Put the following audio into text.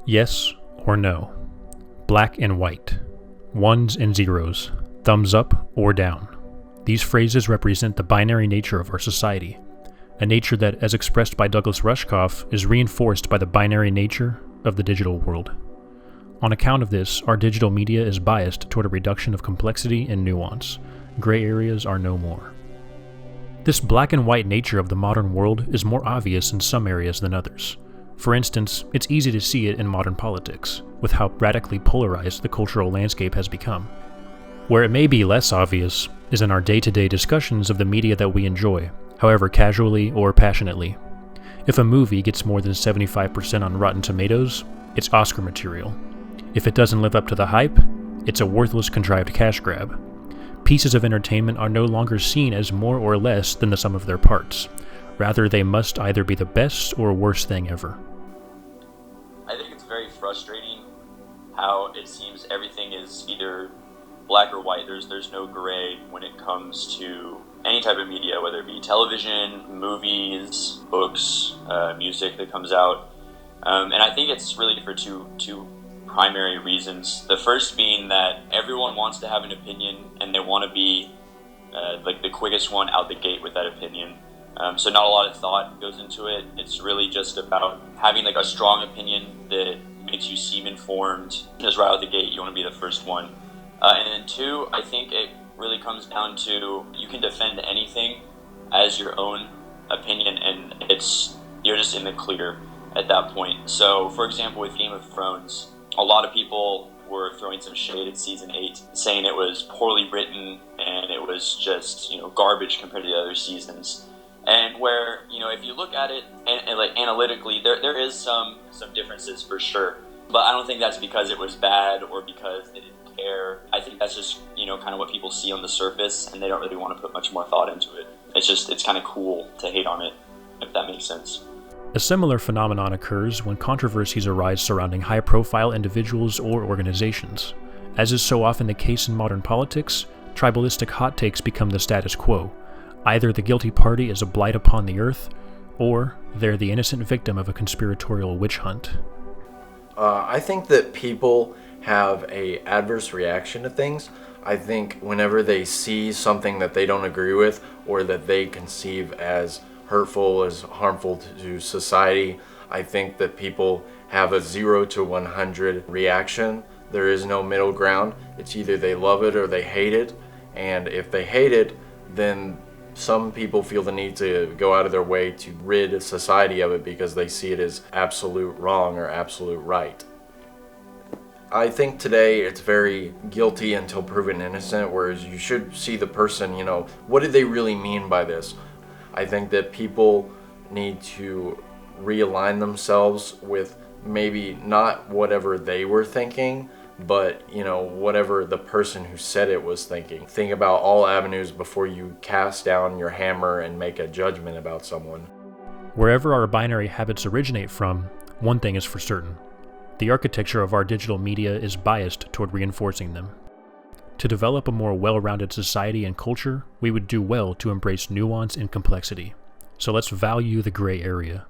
Yes or no. Black and white. Ones and zeros. Thumbs up or down. These phrases represent the binary nature of our society, a nature that, as expressed by Douglass Rushkoff, is reinforced by the binary nature of the digital world. On account of this, our digital media is biased toward a reduction of complexity and nuance. Gray areas are no more. This black and white nature of the modern world is more obvious in some areas than others. For instance, it's easy to see it in modern politics, with how radically polarized the cultural landscape has become. Where it may be less obvious is in our day-to-day discussions of the media that we enjoy, however casually or passionately. If a movie gets more than 75% on Rotten Tomatoes, it's Oscar material. If it doesn't live up to the hype, it's a worthless contrived cash grab. Pieces of entertainment are no longer seen as more or less than the sum of their parts. Rather, they must either be the best or worst thing ever. I think it's very frustrating how it seems everything is either black or white. There's no gray when it comes to any type of media, whether it be television, movies, books, music that comes out. And I think it's really for two primary reasons. The first being that everyone wants to have an opinion and they want to be like the quickest one out the gate with that opinion. So not a lot of thought goes into it. It's really just about having like a strong opinion that makes you seem informed. Just right out the gate, you want to be the first one. And then two, I think it really comes down to you can defend anything as your own opinion, and you're just in the clear at that point. So, for example, with Game of Thrones, a lot of people were throwing some shade at season 8, saying it was poorly written and it was just garbage compared to the other seasons. And where if you look at it and like analytically, there is some differences for sure. But I don't think that's because it was bad or because they didn't care. I think that's just kind of what people see on the surface, and they don't really want to put much more thought into it. It's kind of cool to hate on it, if that makes sense. A similar phenomenon occurs when controversies arise surrounding high-profile individuals or organizations. As is so often the case in modern politics, tribalistic hot takes become the status quo. Either the guilty party is a blight upon the earth, or they're the innocent victim of a conspiratorial witch hunt. I think that people have a adverse reaction to things. I think whenever they see something that they don't agree with or that they conceive as hurtful, as harmful to society, I think that people have a 0 to 100 reaction. There is no middle ground. It's either they love it or they hate it. And if they hate it, then some people feel the need to go out of their way to rid society of it because they see it as absolute wrong or absolute right. I think today it's very guilty until proven innocent, whereas you should see the person, what did they really mean by this? I think that people need to realign themselves with maybe not whatever they were thinking, but whatever the person who said it was thinking. Think about all avenues before you cast down your hammer and make a judgment about someone. Wherever our binary habits originate from, one thing is for certain. The architecture of our digital media is biased toward reinforcing them. To develop a more well-rounded society and culture, we would do well to embrace nuance and complexity. So let's value the gray area.